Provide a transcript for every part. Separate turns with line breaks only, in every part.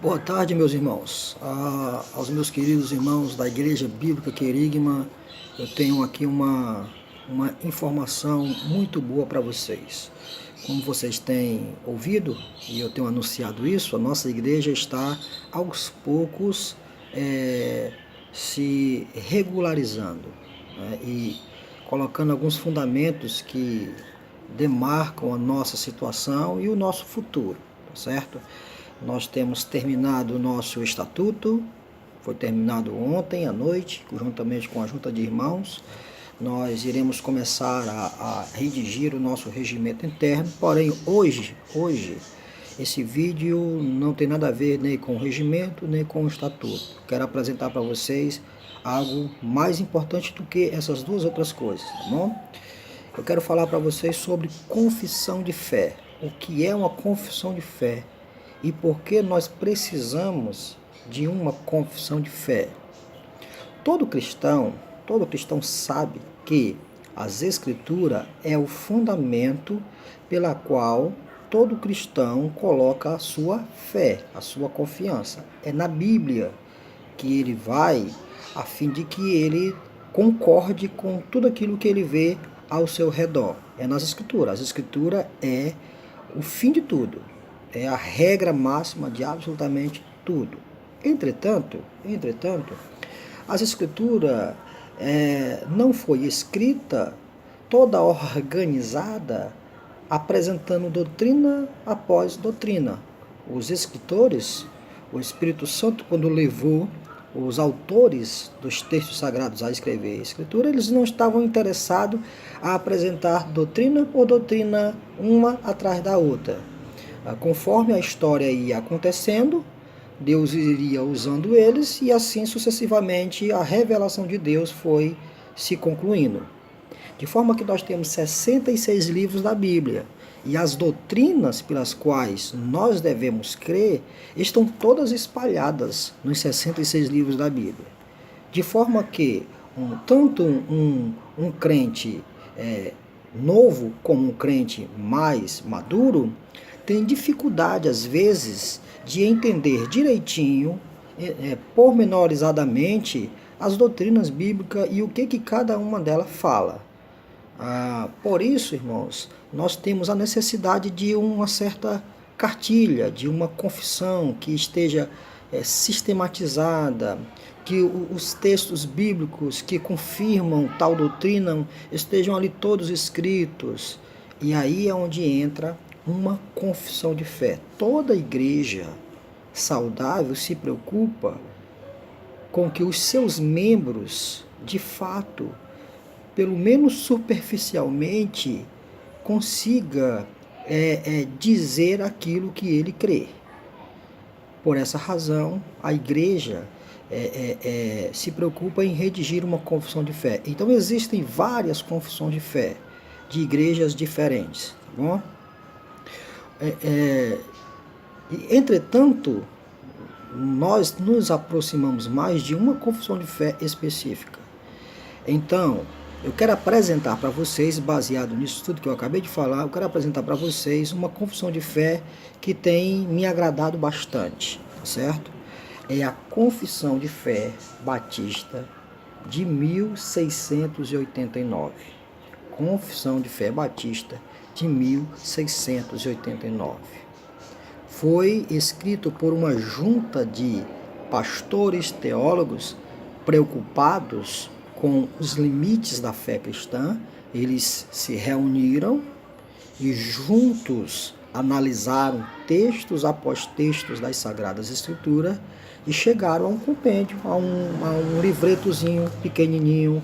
Boa tarde, meus irmãos. Aos meus queridos irmãos da Igreja Bíblica Querigma, eu tenho aqui uma informação muito boa para vocês. Como vocês têm ouvido, e eu tenho anunciado isso, a nossa igreja está aos poucos se regularizando, né, e colocando alguns fundamentos que demarcam a nossa situação e o nosso futuro, tá certo? Nós temos terminado o nosso estatuto, foi terminado ontem à noite, juntamente com a junta de irmãos. Nós iremos começar a redigir o nosso regimento interno, porém hoje, esse vídeo não tem nada a ver nem com o regimento, nem com o estatuto. Quero apresentar para vocês algo mais importante do que essas duas outras coisas, tá bom? Eu quero falar para vocês sobre confissão de fé. O que é uma confissão de fé? E por que nós precisamos de uma confissão de fé? Todo cristão sabe que as Escrituras é o fundamento pela qual todo cristão coloca a sua fé, a sua confiança. É na Bíblia que ele vai a fim de que ele concorde com tudo aquilo que ele vê ao seu redor. É nas Escrituras. As Escrituras é o fim de tudo. É a regra máxima de absolutamente tudo. Entretanto, as Escrituras não foi escrita toda organizada, apresentando doutrina após doutrina. Os escritores, o Espírito Santo, quando levou os autores dos textos sagrados a escrever a Escritura, eles não estavam interessados a apresentar doutrina por doutrina, uma atrás da outra. Conforme a história ia acontecendo, Deus iria usando eles e assim sucessivamente a revelação de Deus foi se concluindo. De forma que nós temos 66 livros da Bíblia e as doutrinas pelas quais nós devemos crer estão todas espalhadas nos 66 livros da Bíblia. De forma que tanto um crente novo como um crente mais maduro tem dificuldade, às vezes, de entender direitinho, pormenorizadamente, as doutrinas bíblicas e o que cada uma delas fala. Por isso, irmãos, nós temos a necessidade de uma certa cartilha, de uma confissão que esteja sistematizada, que os textos bíblicos que confirmam tal doutrina estejam ali todos escritos. E aí é onde entra uma confissão de fé. Toda igreja saudável se preocupa com que os seus membros, de fato, pelo menos superficialmente, consiga dizer aquilo que ele crê. Por essa razão, a igreja se preocupa em redigir uma confissão de fé. Então existem várias confissões de fé de igrejas diferentes, tá bom? Entretanto, nós nos aproximamos mais de uma confissão de fé específica. Então, eu quero apresentar para vocês, baseado nisso tudo que eu acabei de falar, eu quero apresentar para vocês uma confissão de fé que tem me agradado bastante, certo? É a Confissão de Fé Batista de 1689. Confissão de Fé Batista de 1689. Foi escrito por uma junta de pastores teólogos preocupados com os limites da fé cristã. Eles se reuniram e juntos analisaram textos após textos das Sagradas Escrituras e chegaram a um compêndio, a um livretozinho pequenininho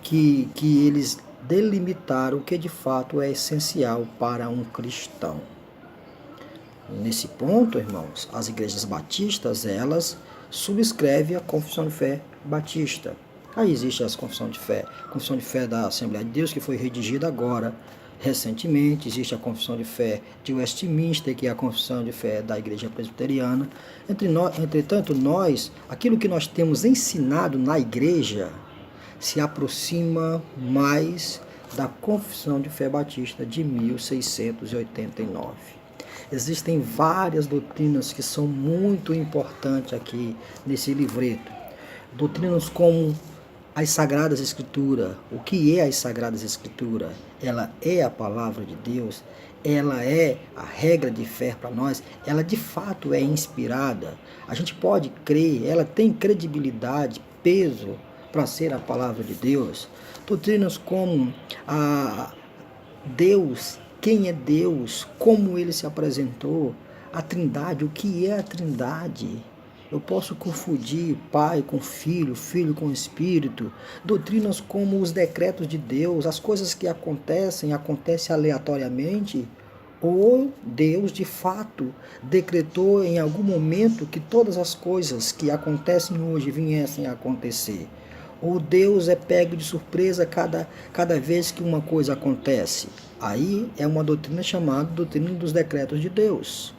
que eles delimitaram o que de fato é essencial para um cristão. Nesse ponto, irmãos, as igrejas batistas, elas subscrevem a Confissão de Fé Batista. Aí existe a Confissão de Fé da Assembleia de Deus, que foi redigida agora, recentemente. Existe a Confissão de Fé de Westminster, que é a Confissão de Fé da Igreja Presbiteriana. Entretanto, aquilo que nós temos ensinado na igreja se aproxima mais da Confissão de Fé Batista de 1689. Existem várias doutrinas que são muito importantes aqui nesse livreto. Doutrinas como as Sagradas Escrituras. O que é as Sagradas Escrituras? Ela é a palavra de Deus, ela é a regra de fé para nós, ela de fato é inspirada. A gente pode crer, ela tem credibilidade, peso para ser a palavra de Deus. Doutrinas como a Deus, quem é Deus, como ele se apresentou, a Trindade, o que é a Trindade. Eu posso confundir pai com filho, filho com espírito, doutrinas como os decretos de Deus, as coisas que acontecem aleatoriamente, ou Deus de fato decretou em algum momento que todas as coisas que acontecem hoje viessem a acontecer. Ou Deus é pego de surpresa cada vez que uma coisa acontece. Aí é uma doutrina chamada doutrina dos decretos de Deus.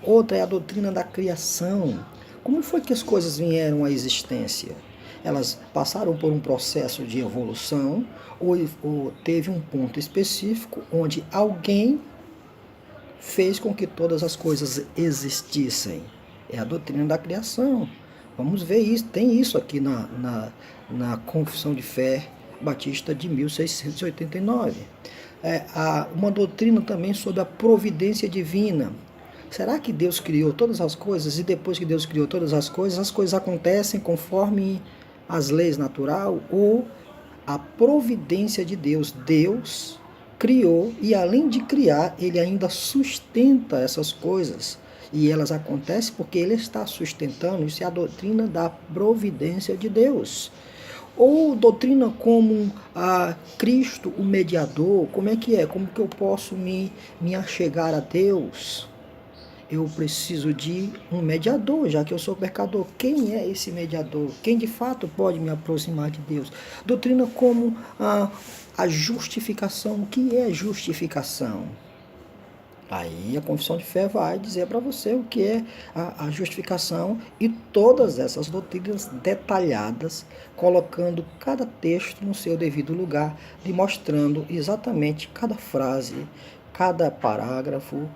Outra é a doutrina da criação. Como foi que as coisas vieram à existência? Elas passaram por um processo de evolução ou teve um ponto específico onde alguém fez com que todas as coisas existissem. É a doutrina da criação. Vamos ver isso. Tem isso aqui na Confissão de Fé Batista de 1689. Há uma doutrina também sobre a providência divina. Será que Deus criou todas as coisas e depois que Deus criou todas as coisas acontecem conforme as leis naturais ou a providência de Deus? Deus criou e além de criar, ele ainda sustenta essas coisas. E elas acontecem porque ele está sustentando. Isso é a doutrina da providência de Deus. Ou doutrina como a Cristo, o mediador. Como é que é? Como que eu posso me achegar a Deus? Eu preciso de um mediador, já que eu sou pecador. Quem é esse mediador? Quem de fato pode me aproximar de Deus? Doutrina como a justificação. O que é justificação? Aí a confissão de fé vai dizer para você o que é a justificação e todas essas doutrinas detalhadas, colocando cada texto no seu devido lugar, e mostrando exatamente cada frase, cada parágrafo,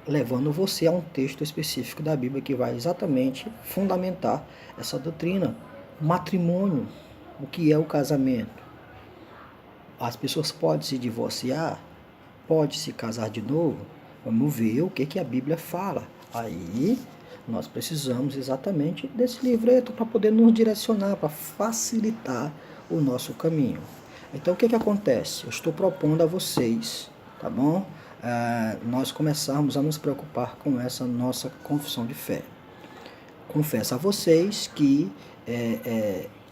levando você a um texto específico da Bíblia que vai exatamente fundamentar essa doutrina. Matrimônio, o que é o casamento? As pessoas podem se divorciar, podem se casar de novo. Vamos ver o que a Bíblia fala. Aí nós precisamos exatamente desse livreto para poder nos direcionar, para facilitar o nosso caminho. Então o que acontece? Eu estou propondo a vocês, tá bom? Nós começarmos a nos preocupar com essa nossa confissão de fé. Confesso a vocês que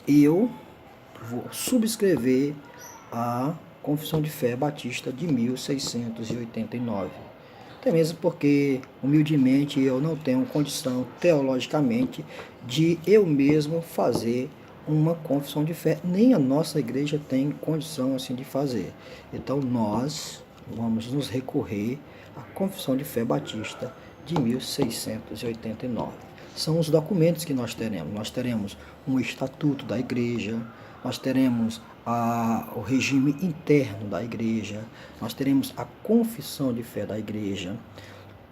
eu vou subscrever a Confissão de Fé Batista de 1689. Até mesmo porque, humildemente, eu não tenho condição, teologicamente, de eu mesmo fazer uma confissão de fé. Nem a nossa igreja tem condição assim de fazer. Então, nós vamos nos recorrer à Confissão de Fé Batista de 1689. São os documentos que nós teremos. Nós teremos um estatuto da igreja, nós teremos o regime interno da igreja, nós teremos a confissão de fé da igreja.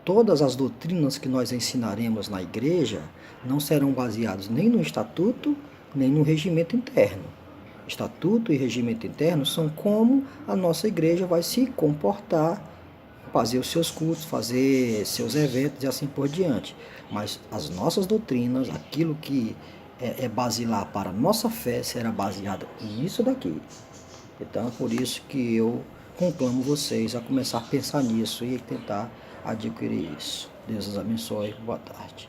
Todas as doutrinas que nós ensinaremos na igreja não serão baseadas nem no estatuto, nem no regimento interno. Estatuto e regimento interno são como a nossa igreja vai se comportar, fazer os seus cultos, fazer seus eventos e assim por diante. Mas as nossas doutrinas, aquilo que é basilar para a nossa fé, será baseada nisso daqui. Então, por isso que eu conclamo vocês a começar a pensar nisso e tentar adquirir isso. Deus os abençoe. Boa tarde.